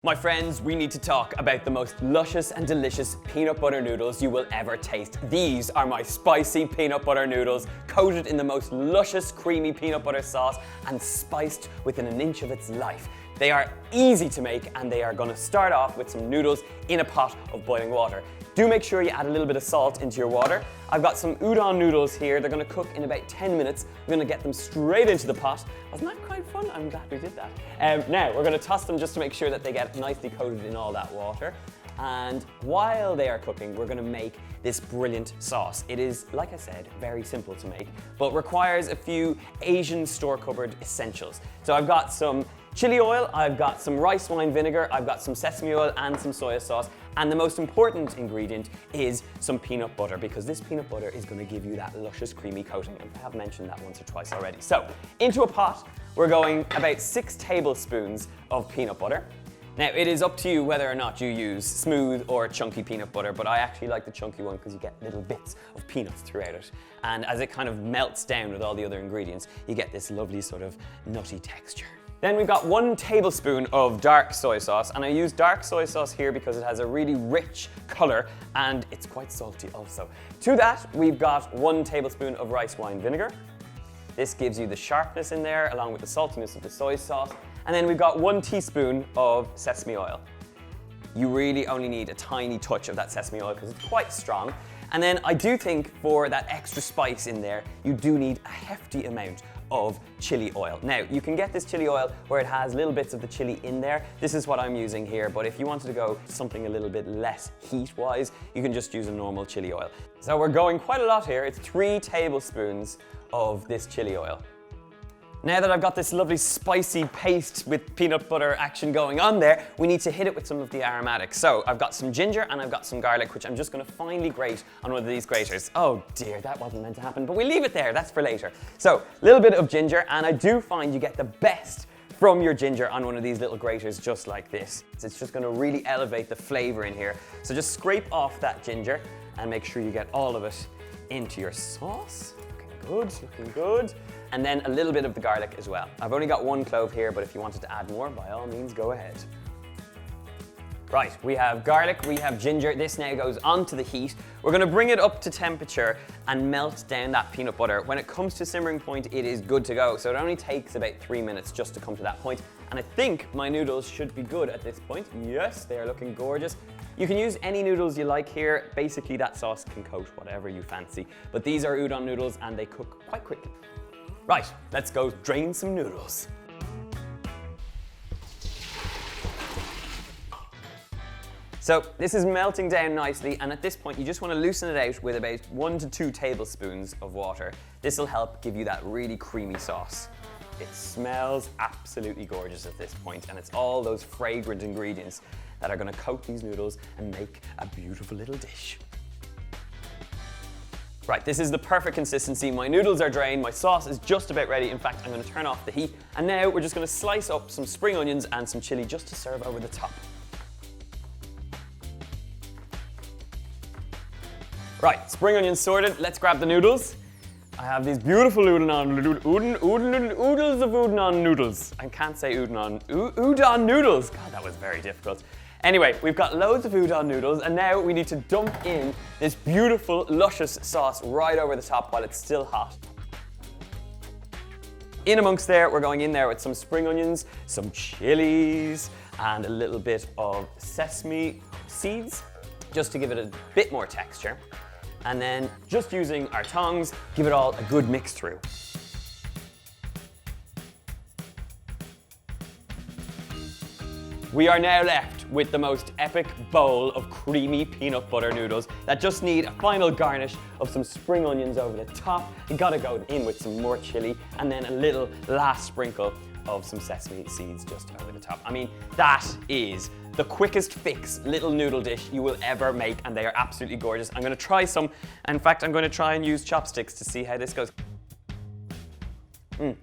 My friends, we need to talk about the most luscious and delicious peanut butter noodles you will ever taste. These are my spicy peanut butter noodles, coated in the most luscious, creamy peanut butter sauce and spiced within an inch of its life. They are easy to make and they are going to start off with some noodles in a pot of boiling water. Do make sure you add a little bit of salt into your water. I've got some udon noodles here. They're going to cook in about 10 minutes. I'm going to get them straight into the pot. Wasn't that quite fun? I'm glad we did that. Now, we're going to toss them just to make sure that they get nicely coated in all that water. And while they are cooking, we're going to make this brilliant sauce. It is, like I said, very simple to make, but requires a few Asian store cupboard essentials. So I've got some chili oil, I've got some rice wine vinegar, I've got some sesame oil and some soy sauce. And the most important ingredient is some peanut butter, because this peanut butter is going to give you that luscious, creamy coating. And I have mentioned that once or twice already. So into a pot, we're going about 6 tablespoons of peanut butter. Now, it is up to you whether or not you use smooth or chunky peanut butter, but I actually like the chunky one because you get little bits of peanuts throughout it. And as it kind of melts down with all the other ingredients, you get this lovely sort of nutty texture. Then we've got 1 tablespoon of dark soy sauce, and I use dark soy sauce here because it has a really rich color and it's quite salty also. To that, we've got 1 tablespoon of rice wine vinegar. This gives you the sharpness in there along with the saltiness of the soy sauce. And then we've got 1 teaspoon of sesame oil. You really only need a tiny touch of that sesame oil because it's quite strong. And then I do think for that extra spice in there, you do need a hefty amount of chili oil. Now, you can get this chili oil where it has little bits of the chili in there. This is what I'm using here, but if you wanted to go something a little bit less heat-wise, you can just use a normal chili oil. So we're going quite a lot here. It's 3 tablespoons of this chili oil. Now that I've got this lovely spicy paste with peanut butter action going on there, we need to hit it with some of the aromatics. So I've got some ginger and I've got some garlic, which I'm just going to finely grate on one of these graters. Oh dear, that wasn't meant to happen, but we leave it there, that's for later. So a little bit of ginger, and I do find you get the best from your ginger on one of these little graters just like this. It's just going to really elevate the flavor in here. So just scrape off that ginger and make sure you get all of it into your sauce. Looking good. And then a little bit of the garlic as well. I've only got 1 clove here, but if you wanted to add more, by all means, go ahead. Right, we have garlic, we have ginger. This now goes onto the heat. We're going to bring it up to temperature and melt down that peanut butter. When it comes to simmering point, it is good to go. So it only takes about 3 minutes just to come to that point. And I think my noodles should be good at this point. Yes, they are looking gorgeous. You can use any noodles you like here. Basically, that sauce can coat whatever you fancy. But these are udon noodles and they cook quite quickly. Right, let's go drain some noodles. So this is melting down nicely, and at this point you just want to loosen it out with about 1 to 2 tablespoons of water. This will help give you that really creamy sauce. It smells absolutely gorgeous at this point, and it's all those fragrant ingredients that are going to coat these noodles and make a beautiful little dish. Right, this is the perfect consistency. My noodles are drained, my sauce is just about ready. In fact, I'm going to turn off the heat. And now we're just going to slice up some spring onions and some chili just to serve over the top. Right, spring onions sorted. Let's grab the noodles. I have these beautiful oodles of udon noodles. I can't say udon noodles. God, that was very difficult. Anyway, we've got loads of udon noodles, and now we need to dump in this beautiful, luscious sauce right over the top while it's still hot. In amongst there, we're going in there with some spring onions, some chilies, and a little bit of sesame seeds, just to give it a bit more texture. And then, just using our tongs, give it all a good mix through. We are now left with the most epic bowl of creamy peanut butter noodles that just need a final garnish of some spring onions over the top. You gotta go in with some more chili and then a little last sprinkle of some sesame seeds just over the top. I mean, that is the quickest fix little noodle dish you will ever make, and they are absolutely gorgeous. I'm gonna try some. In fact, I'm gonna try and use chopsticks to see how this goes. You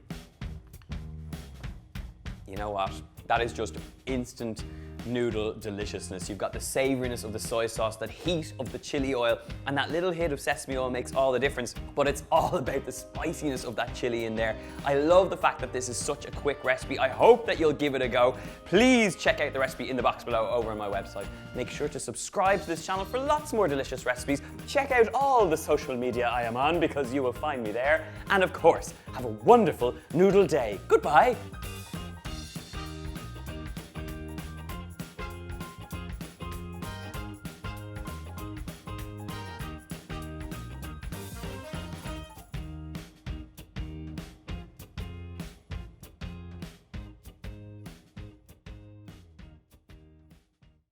know what? That is just instant noodle deliciousness. You've got the savouriness of the soy sauce, that heat of the chili oil, and that little hit of sesame oil makes all the difference. But it's all about the spiciness of that chili in there. I love the fact that this is such a quick recipe. I hope that you'll give it a go. Please check out the recipe in the box below over on my website. Make sure to subscribe to this channel for lots more delicious recipes. Check out all the social media I am on because you will find me there. And of course, have a wonderful noodle day. Goodbye.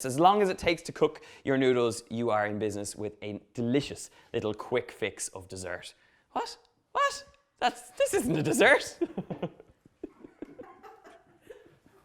As long as it takes to cook your noodles, you are in business with a delicious little quick fix of dessert. What? What? This isn't a dessert.